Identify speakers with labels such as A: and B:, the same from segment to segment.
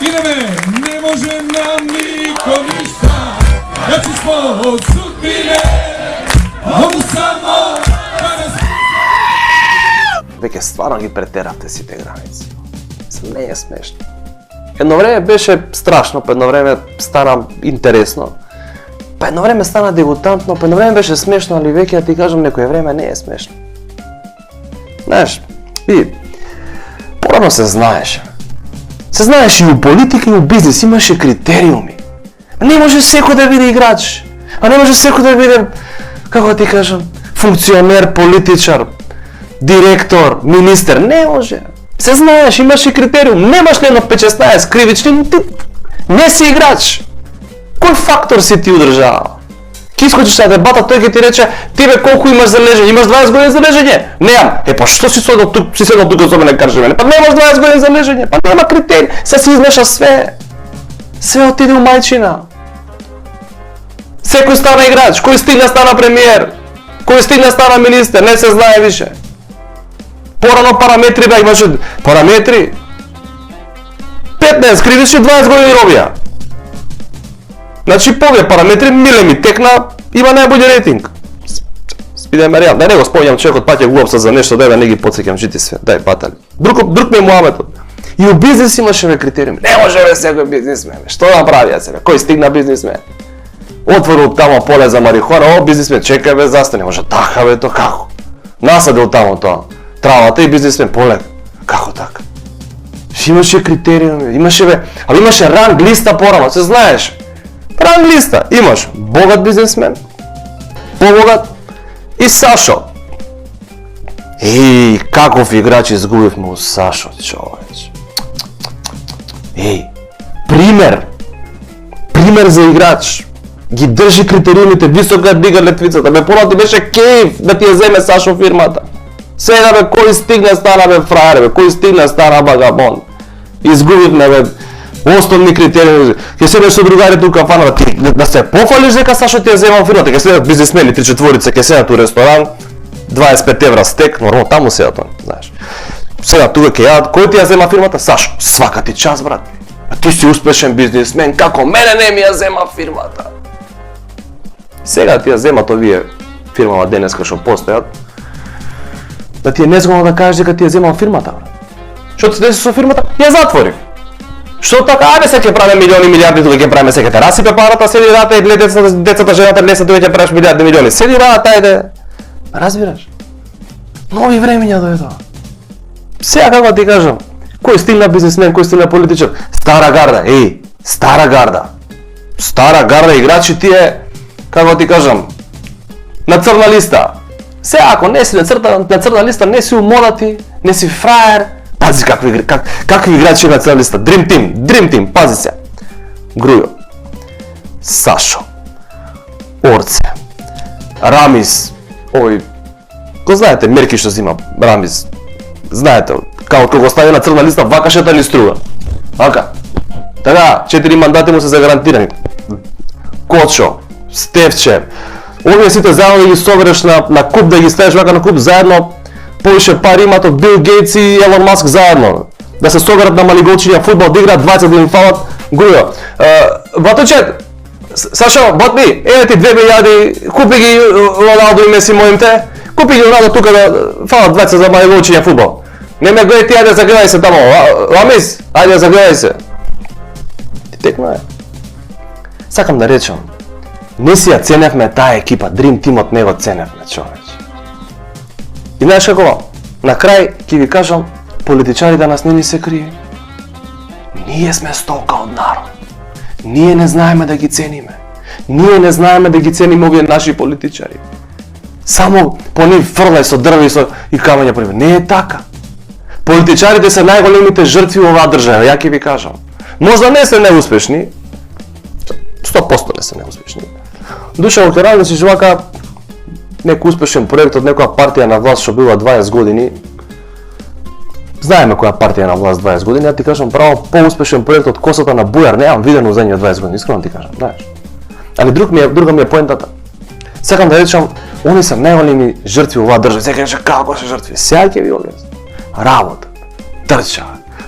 A: Ideme, ne može nam niko ništa, jači smo od sudbine, mogu samo da nas...
B: Веќе стварно ги претеравте сите граници. Не е смешно. Едно време беше страшно, па едно време стана интересно. Па едно време стана дегутантно, па едно време беше смешно, али веќе да ти кажам, некое време не е смешно. Знаеш, и порано се знаеше. Се знаеш и у политика и у бизнес имаше критериуми. Не може секој да биде играч, а не може секој да биде, како да ти кажам, функционер, политичар, директор, министер. Не може. Се знаеш, имаше критериум. Немаш ли едно 5-16 кривични, ти не си играч. Кој фактор си ти у држава? Ки искочиш на дебата, тој ќе ти рече, тебе колку имаш залежење? Имаш 20 години залежење? Немам. Па што си седел тук со мене кажи мене? Па немаш 20 години залежење. Па нема критерии. Се си измеша све. Све отиде у мајчина. Секој стана играч, кој стигна стана премиер, кој стигна стана министер, не се знае више. Порано параметри бе, имаше параметри. 15 кривични, 20 години робија. Значи, по овие параметри, миле ми текна, има најбољи рейтинг. Спидеме реал, да не го спомнjam човекот, паќе глупса за нешто, да не ги потсеќам жити све, дај патали. Друг ми е Муаметот. И у бизнес имаше бе критериуми. Не може бе секој бизнесмен, што да направи сега? Кој стигна бизнесмен? Отворил тамо поле за марихуана, бизнесмен, чекај бе, застани, може така бе, то како? Насадил тамо тоа, травата и бизнесмен, поле, како така? Имаше критериуми, имаше бе, али имаше ранг листа порано, се знаеш. Ранг листа, имаш богат бизнесмен, побогат и Сашо. Еј, каков играч изгубивме у Сашо, човеч. Еј, пример за играч. Ги држи критериумите, висока дига летвицата, бе порати беше кејф да ти ја земе Сашо фирмата. Сега бе, кој стигна стана бе фраер, бе, кој стигна стана багабон. Изгубивме бе основни критериуми. Ќе седеш со другарите у кафана, ти да се пофалиш дека Сашо ти ја земал фирмата, ќе седат бизнесмени 3-4 ќе седат у ресторан, 25 евра стек, нормално таму седат, знаеш. Сега тука ќе јадат, кој ти ја зема фирмата? Сашо. Свака ти час, брат. А ти си успешен бизнесмен, како мене не ми ја зема фирмата. Сега ти ја земат овие фирмава денеска што постојат, да ти е незгодно да кажеш дека ти ја земал фирмата, брат. Што ти деси со фирмата? Ја затвори. Што така, ајде се ќе правиме милиони, милиарди, тука ќе правиме, се ќе те расипе парата, седи рата и гледа децата, жената, леса, тука ќе правиш милиарди, милиони. Седи рата, ајде. Разбираш? Нови времења дојдоа. Сега како ти кажам, кој стигна бизнесмен, кој стигна политичар? Стара гарда, стара гарда. Стара гарда играчи тие, како ти кажам, на црна листа. Сега ако не си на црна листа, не си умодати, не си фраер, пази какви играчи на црна листа. Dream Team, пази се. Грујо, Сашо, Орце, Рамис, го знаете, мерки што зима Рамис, знаете, како го стави на црна листа, вакашата ни струва. Вака. Така, 4 мандати му се загарантирани. Кочо, Стевче, овие сите заедно да ги собереш на куп, да ги ставиш вака на куп заедно, повише пари имат од Бил Гейтс и Елон Маск заедно. Да се соберат на малиголчиња фудбал, да играат 20 да им фалат. Грујо, баточет, Сашо, бот ми, еве ти 2 милиарди, купи ги Роналдо и Меси моимте, купи ги Роналдо тука да фалат 20 за малиголчиња фудбал. Не ме гледај ти, ајде загледај се тамо, Ламис, ајде загледај се. Ти текна е. Сакам да речам, не си ја ценевме таа екипа, Dream Team-от него ценевме, човеч. И знаеш како, на крај ќе ви кажам, политичари да нас не ни се крие. Ние сме стока од народ. Ние не знаеме да ги цениме. Ние не знаеме да ги цениме овие наши политичари. Само по нив фрлај со дрви и камења по нив. Не е така. Политичарите се најголемите жртви во оваа држава, ја ќе ви кажам. Можда не се неуспешни, 100% не се неуспешни. Душа ќе размислиш вака некој успешен проект од некоја партија на власт што била 20 години. Знаеме која партија на власт 20 години, ја ти кажам право поуспешен проект од косата на Бујар, немам видено за неја 20 години, искрено ти кажам, знаеш. Али друга ми е поентата. Сакам да речам, они се најголеми жртви во оваа држава. Сега ќе како се жртви? Сега ќе ви објаснам. Работа, трча,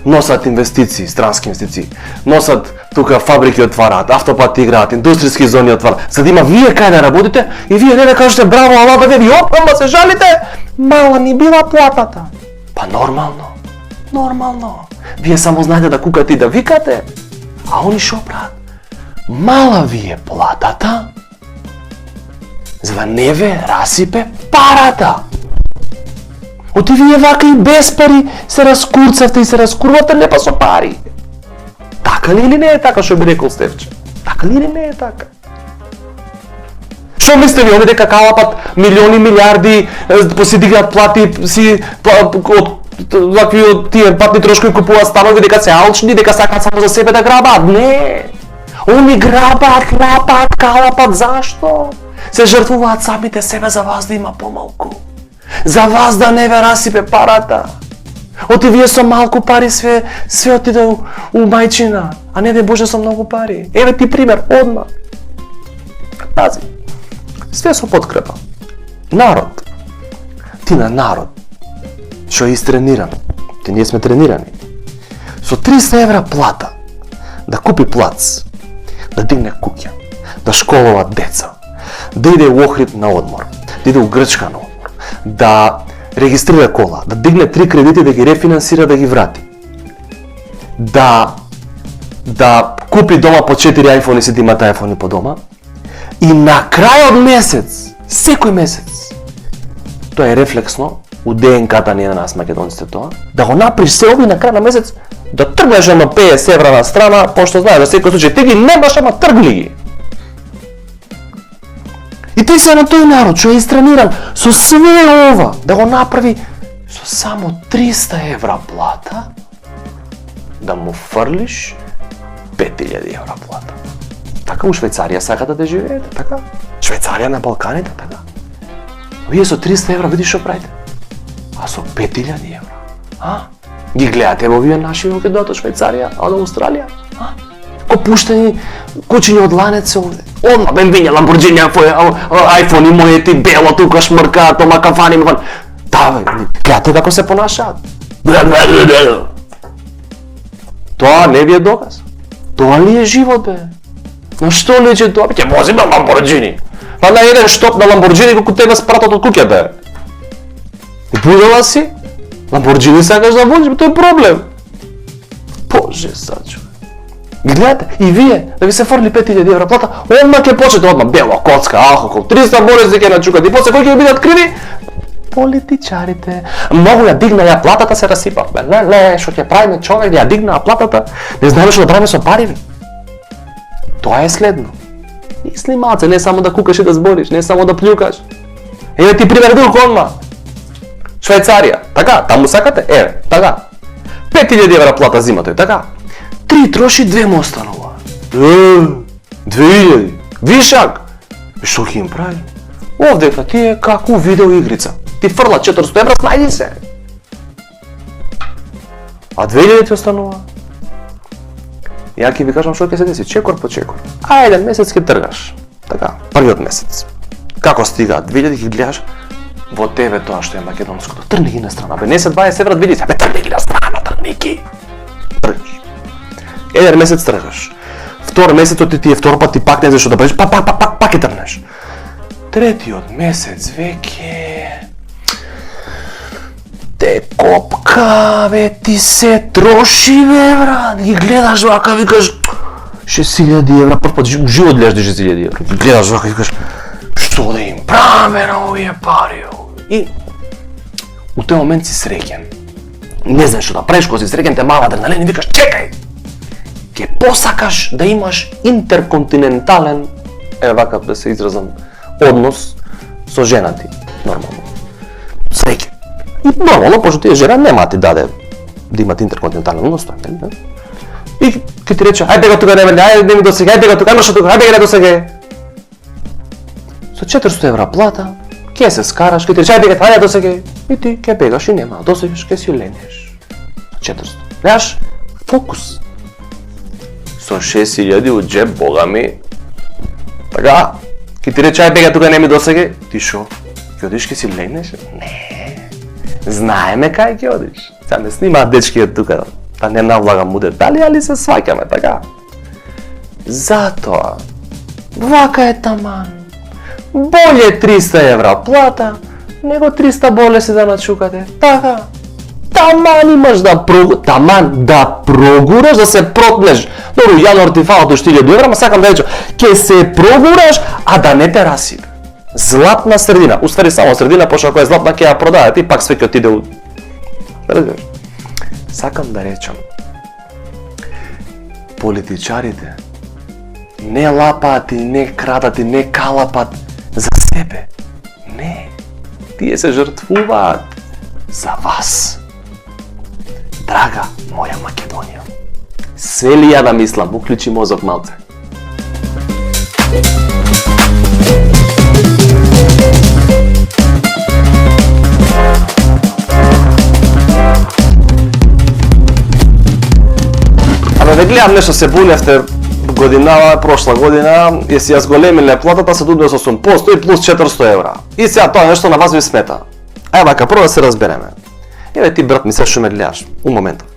B: носат инвестиции, странски инвестиции, носат тука фабрики отвараат, автопати играат, индустријски зони отвараат, за да има вие кај да работите и вие не да кажете браво, ала да ви опама се жалите, мала ни била платата. Па нормално. Вие само знаете да кукате и да викате, а они шо прават? Мала ви е платата, за да не ве расипе парата. Оти вие вака и без пари се раскурцавте и се раскурвате лепа со пари. Така ли или не е така, шо би рекол Стефче? Така ли или не е така? Шо мислите ви, овде дека калапат милиони, милиарди, си дигат плати, си вакви од тие патни трошкови купуваат станови, дека се алчни, дека сакаат само за себе да грабаат? Не! Они грабаат, лапаат, калапат, зашто? Се жртвуваат самите себе за вас да има помалку. За вас да не ве расипе парата. Оти вие со малку пари све отиде у мајчина, а не де Боже со многу пари. Еве ти пример, одма. Пази. Све со подкрепа. Народ. Ти на народ. Што е истрениран. Ти ние сме тренирани. Со 300 евра плата да купи плац, да дигне куќа, да школува деца, да иде у Охрид на одмор, да иде у Грчка на одмор, да регистрира кола, да дигне 3 кредити, да ги рефинансира, да ги врати. Да купи дома по 4 iPhone и си да имат iPhone по дома. И на крај од месец, секој месец, тоа е рефлексно, у ДНК-та ни на нас македонците тоа, да го направиш се ови на крај на месец, да тргнеш едно 50 евра на страна, пошто знаеш, за секој случај, ти ги немаш, ама тргли ги. И ти се на тој народ, што е истрениран, со све ова, да го направи со само 300 евра плата, да му фрлиш 5000 евра плата. Така у Швајцарија сакате да живеете, така? Швајцарија на Балканите, така? Вие со 300 евра видиш што правите? А со 5000 евра? А? Ги гледате во вие наши во дојдат од Швајцарија, а од Австралија? А? Ко пуштени кучиња од ланец овде. Одма бен виња Ламборџини, айфони моети, бело тука шмркаат, тома кафани, да, гледате како се понашаат. Тоа не ви е доказ. Тоа ли е живот, бе? На што личи тоа? Ќе возиме Ламборџини. Па на еден штоп на Ламборџини колку тебе спратат од куќе, бе. И будела си? Ламборџини сакаш да возиш, тој е проблем. Боже, сачо. Гледате, и вие, да ви се фрли 5000 евра плата, одма ќе почнете, одма бело, коцка, алкохол, 300 болести ќе начукат и после кои ќе бидат криви? Политичарите. Многу ја дигна ја платата, се расипавме. Леле, што ќе правиме човек да ја дигна платата, не знаеме што да правиме со пари. Тоа е следно. Мисли малце, не само да кукаш и да збориш, не само да плюкаш. Еве ти пример друг одма. Швајцарија, така, таму сакате? Еве, така. 5000 евра плата зима тој, така. 3 троши, 2 му останува. 2000, вишак. Што ќе им прави? Овдека ти е како видео игрица. Ти фрла 400 евра, снајди се. А 2000 ти останува. Ја ќе ви кажам што ќе се деси, чекор по чекор. А еден месец ќе тргаш. Така, првиот месец. Како стигаат 2000 ќе гледаш во тебе тоа што е македонското. Трни ги на страна, бе, не се 20 евра 2000, бе, трни ги на страна, трни ги. Тргаш. Еден месец тргаш. Втор месец ти е втор пат ти пак не знаеш што да правиш, пак ќе тргнеш. Третиот месец веќе те копка, бе, ти се троши, бе, брат. Ги гледаш вака, викаш 6000 евра, прв пат у живот гледаш 6000 евра. Ги гледаш вака, викаш што да им правиме на овие пари. И у тој момент си среќен. Не знаеш што да правиш, кога си среќен, те мала адреналин и викаш чекај. Ке посакаш да имаш интерконтинентален, вака да се изразам, однос со жена ти, нормално. Среќен. И нормално, пошто тие жена нема ти даде да имат интерконтинентален однос, тоа е. И ке ти рече, ајде го тука, ајде ми досега, ајде го тука, имаш тука, ајде го досега. Со 400 евра плата, ке се скараш, ке ти рече, ајде досега. И ти ке бегаш и нема, досегаш, ке си ленеш. Со 400. Знаеш, фокус. Со 6000 у джеб, бога ми. Така, ке ти рече, ајде тука, не ми досега. Ти шо? Ке одиш, ке си ленеш? Не. Знаеме кај ќе одиш. Сега ме снимаат дечки од тука. да не навлагам у детали, али се сваќаме, така? Затоа, вака е таман. Боле 300 евра плата, него 300 болеси да начукате, така? Таман имаш да прогураш, да се протнеш. Добро, јануар ти фала до 1000 евра, ма сакам да речам, ќе се прогураш, а да не те расипе. Златна средина, уствари само средина, пошто ако е златна ќе ја продаде, и пак све ќе отиде у... Разбираш? Сакам да речам, политичарите не лапаат и не крадат и не калапат за себе. Не, тие се жртвуваат за вас. Драга моја Македонија, све ли ја да мислам, уклучи мозок малце. Абе, да гледам нешто се буневте годинава, прошла година, и си ја зголемиле платата се дудне со 8% и плюс 400 евра. И сега тоа нешто на вас ви смета. Ај вака, прво да се разбереме. Еве ти, брат, ми се шо ме гледаш, у моментот.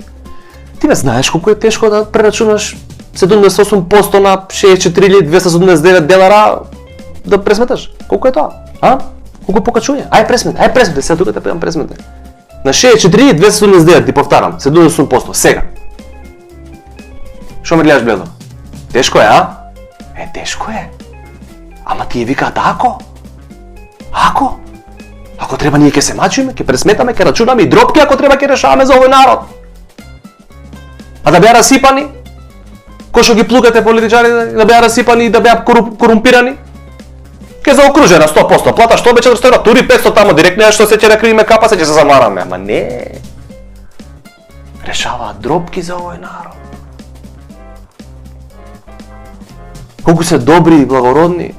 B: Ти не знаеш колку е тешко да прерачунаш 78% на 64.279 денара да пресметаш? Колку е тоа? А? Колку покачуње? Ај пресмете, сега тука те пеам пресмете. На 64.279, ти повтарам, 78%, сега. Шо ме гледаш бледо? Тешко е, а? Тешко е. Ама тие викаат ако? Ако? Ако треба ние ќе се мачиме, ќе пресметаме, ќе рачунаме и дропки, ако треба ќе решаваме за овој народ. А да беа расипани, кој што ги плукате политичарите, да беа расипани и да беа корумпирани, ќе заокружена 100%, плата што бе 400 евра, тури 500 тамо директно, што се ќе да кривиме капа, се ќе се замараме, ама не. Решаваат дропки за овој народ. Колку се добри и благородни,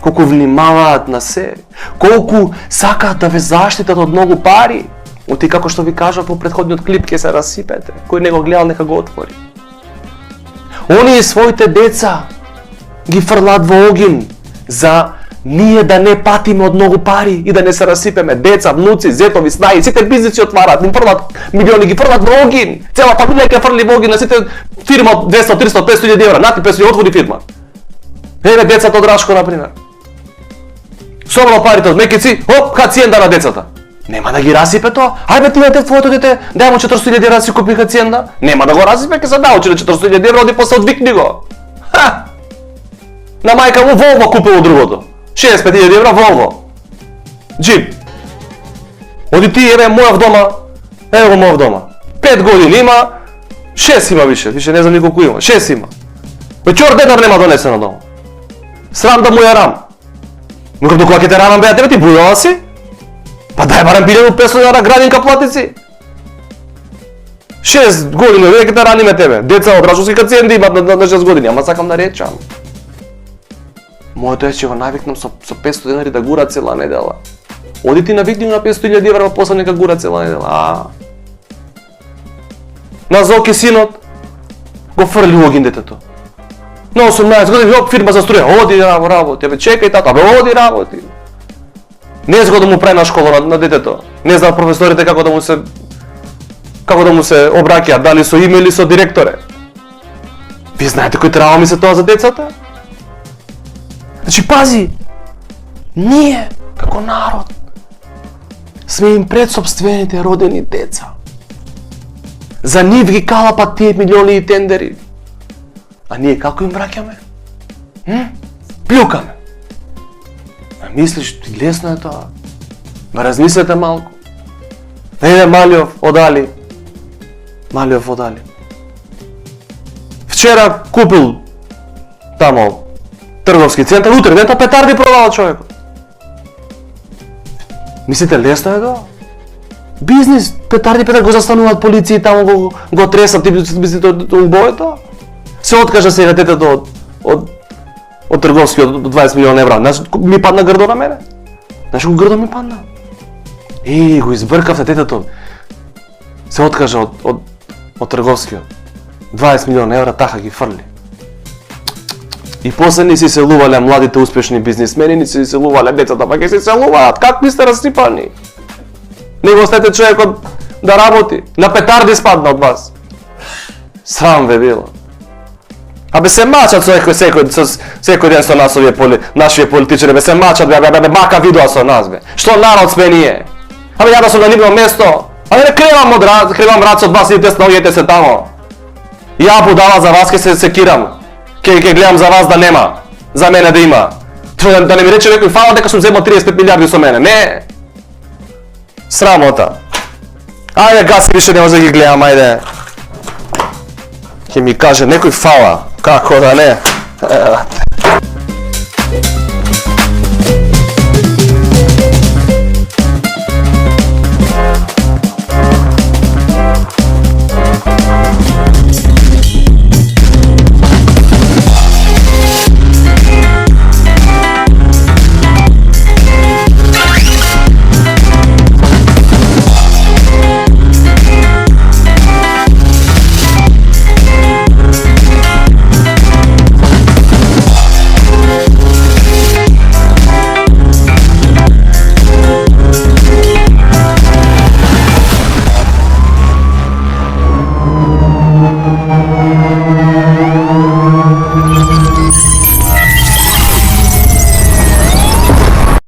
B: колку внимаваат на се, колку сакаат да ве заштитат од многу пари. Оти како што ви кажав по претходниот клип, ќе се расипете. Кој не го гледал, нека го отвори. Оние своите деца ги фрлат во огин за ние да не патиме од многу пари и да не се расипеме. Деца, внуци, зетови, снаи, сите бизниси отварат, им фрлат милиони, ги фрлат во огин. Цела фамилија ќе фрли во огин на сите фирма од 200, 300, 500 евра. Нати 500 отвори фирма. Еве децата од Рашко, например. Собрал парите од мекици, оп, хациенда на децата. Нема да ги расипе тоа. Ајде ти дете твоето дете, дај му 400.000 евра да си купи хациенда. Нема да го расипе, ќе се научи на 400.000 евра, оди после одвикни го. Ха! На мајка му Волво купило другото. 65.000 евра Волво. Джип. Оди ти, еве мојав дома, еве го мојав дома. 5 години има, 6 има више не знам ни колку има, 6 има. Бе чор денар нема донесено дома. Срам да му ја рам. Но како кога ќе те рамам беа тебе, ти будала си? Па дај барем 1500 евра градинка платици. 6 години, веќе ќе те раниме тебе. Деца од Рашовски хациенди имат на 6 години, ама сакам да речам. Моето е че го навикнам со 500 денари да гура цела недела. Оди ти навикни на 500.000 евра, после нека гура цела недела. На Зоки синот го фрли у огин детето. На 18 години, оп, фирма за струја, оди работи, бе чекај тата, бе оди работи. Не знам да му прави на школа на детето. Не знам професорите како да му се обраќаат, дали со име или со директоре. Ви знаете кој треба ми се тоа за децата? Значи пази, ние како народ сме им пред сопствените родени деца. За нив ги калапат тие милиони и тендери. А ние како им враќаме? Плюкаме. А мислиш, лесно е тоа. Ма размислете малку. Еде Малиов одали. Вчера купил тамо трговски центар, утре дента петарди продава човекот. Мислите лесно е тоа? Бизнис, петарди го застануваат полиција, тамо го тресат, ти мислите убое тоа? Се откажа сега детето од трговскиот од 20 милиона евра. Знаеш, ми падна грдо на мене. Знаеш колку грдо ми падна? Го избркавте детето. Се откажа од трговскиот. 20 милиона евра таха ги фрли. И после ни си се лувале младите успешни бизнисмени, ни си се лувале децата, па ќе се селуваат. Какви сте расипани? Не го остете човекот да работи. На петарди спадна од вас. Срам ве било. Абе се мачат секој ден со нас нашиве политичари, бе се мачат, бе мака видоа со нас, бе. Што народ сме ние? Абе ја да сум на нивно место, абе не кривам рац од вас, идете сногете се тамо. Ја будала за вас ке се секирам, ке гледам за вас да нема, за мене да има. Да не ми рече некој фала дека сум земал 35 милиарди со мене, не. Срамота. Ајде гаси, више не може да ги гледам, ајде. Ке ми каже некој фала, како да не.